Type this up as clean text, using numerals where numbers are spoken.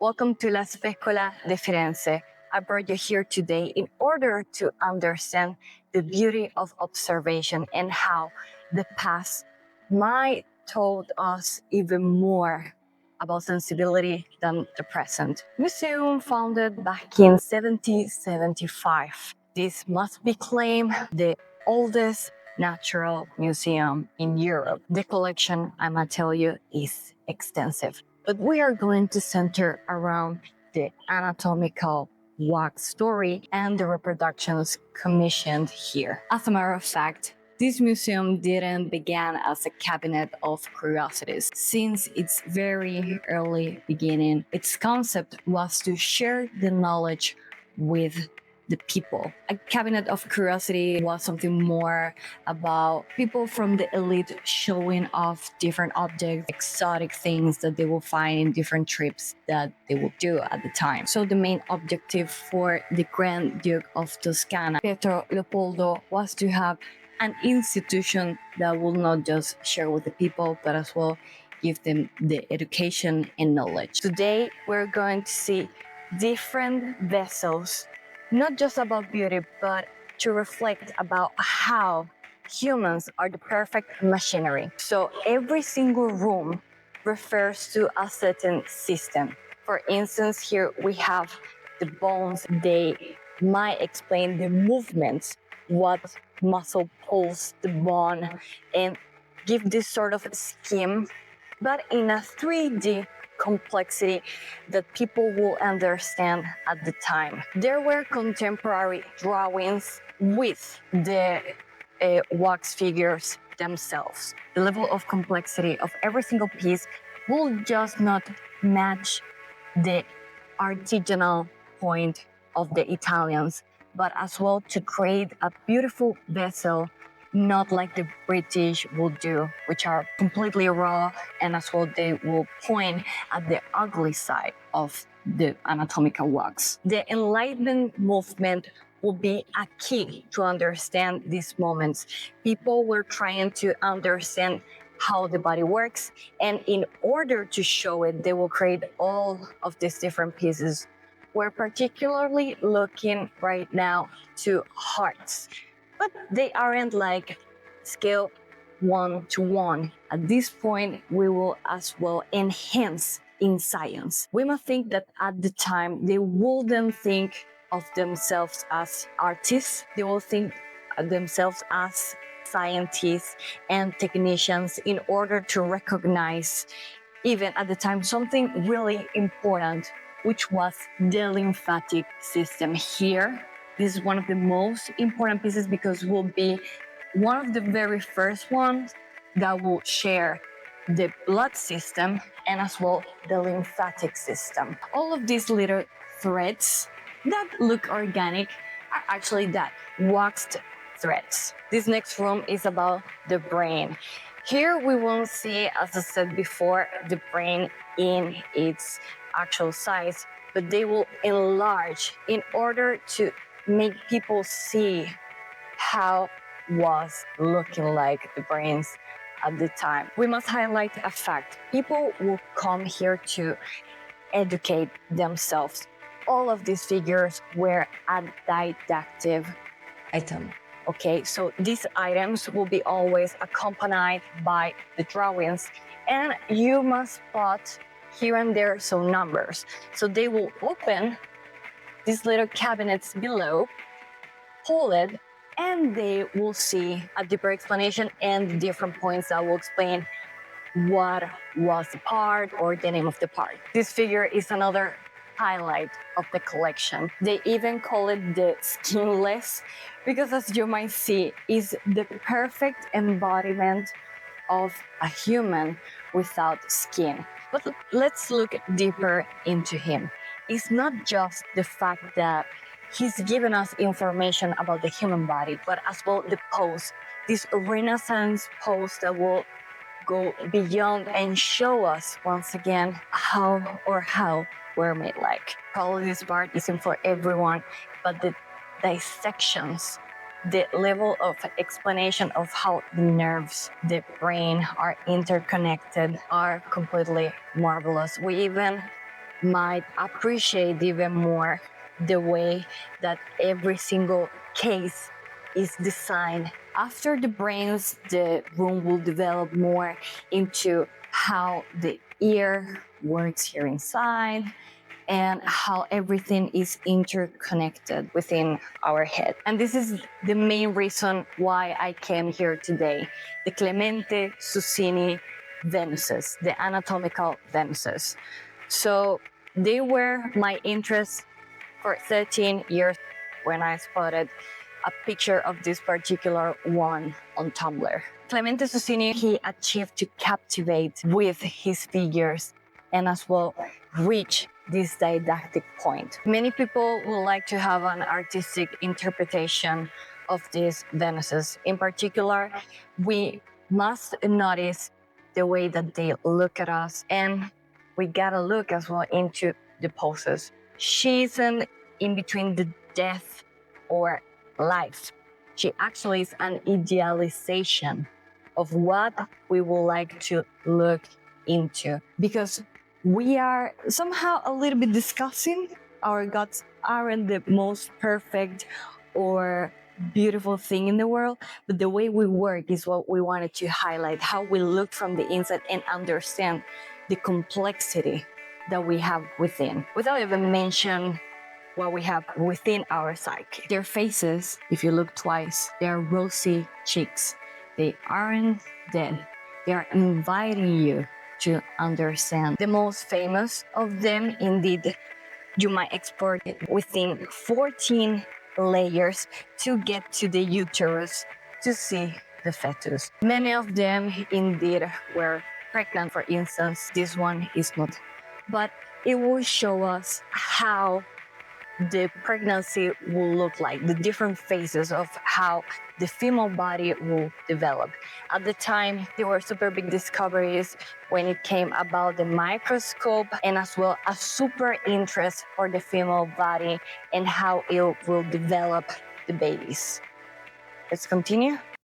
Welcome to La Specola de Firenze. I brought you here today in order to understand the beauty of observation and how the past might told us even more about sensibility than the present. Museum founded back in 1775. This must be claimed the oldest natural museum in Europe. The collection, I must tell you, is extensive. But we are going to center around the anatomical wax story and the reproductions commissioned here. As a matter of fact, this museum didn't begin as a cabinet of curiosities. Since its very early beginning, its concept was to share the knowledge with the people. A cabinet of curiosity was something more about people from the elite showing off different objects, exotic things that they will find in different trips that they will do at the time. So the main objective for the Grand Duke of Toscana, Pietro Leopoldo, was to have an institution that will not just share with the people, but as well give them the education and knowledge. Today, we're going to see different vessels, not just about beauty, but to reflect about how humans are the perfect machinery. So every single room refers to a certain system. For instance, here we have the bones. They might explain the movements, what muscle pulls the bone, and give this sort of scheme, but in a 3D complexity that people will understand at the time. There were contemporary drawings with the wax figures themselves. The level of complexity of every single piece will just not match the artisanal point of the Italians, but as well to create a beautiful vessel, not like the British will do, which are completely raw, and as well they will point at the ugly side of the anatomical wax. The Enlightenment movement will be a key to understand these moments. People were trying to understand how the body works, and in order to show it, they will create all of these different pieces. We're particularly looking right now to hearts, but they aren't like scale 1:1. At this point, we will as well enhance in science. We must think that at the time, they wouldn't think of themselves as artists. They will think of themselves as scientists and technicians in order to recognize, even at the time, something really important, which was the lymphatic system. Here, this is one of the most important pieces because it will be one of the very first ones that will share the blood system and as well the lymphatic system. All of these little threads that look organic are actually that waxed threads. This next room is about the brain. Here we won't see, as I said before, the brain in its actual size, but they will enlarge in order to make people see how was looking like the brains at the time. We must highlight a fact. People will come here to educate themselves. All of these figures were a didactic item. Okay, so these items will be always accompanied by the drawings, and you must spot here and there some numbers. So they will open these little cabinets below, pull it, and they will see a deeper explanation and different points that will explain what was the part or the name of the part. This figure is another highlight of the collection. They even call it the skinless because, as you might see, is the perfect embodiment of a human without skin. But let's look deeper into him. It's not just the fact that he's given us information about the human body, but as well the pose, this Renaissance pose that will go beyond and show us once again how we're made like. Probably this part isn't for everyone, but the dissections, the level of explanation of how the nerves, the brain are interconnected are completely marvelous. We even might appreciate even more the way that every single case is designed. After the brains, the room will develop more into how the ear works here inside and how everything is interconnected within our head. And this is the main reason why I came here today. The Clemente Susini Venuses, the anatomical Venuses. So they were my interest for 13 years when I spotted a picture of this particular one on Tumblr. Clemente Susini, he achieved to captivate with his figures and as well reach this didactic point. Many people would like to have an artistic interpretation of these Venuses. In particular, we must notice the way that they look at us, and we gotta look as well into the poses. She isn't in between the death or life. She actually is an idealization of what we would like to look into, because we are somehow a little bit discussing our gods aren't the most perfect or beautiful thing in the world, but the way we work is what we wanted to highlight, how we look from the inside and understand the complexity that we have within, without even mention what we have within our psyche. Their faces, if you look twice, they are rosy cheeks. They aren't dead. They are inviting you to understand. The most famous of them, indeed, you might export it within 14 layers to get to the uterus to see the fetus. Many of them indeed were pregnant, for instance. This one is not. But it will show us how the pregnancy will look like, the different phases of how the female body will develop. At the time, there were super big discoveries when it came about the microscope, and as well a super interest for the female body and how it will develop the babies. Let's continue.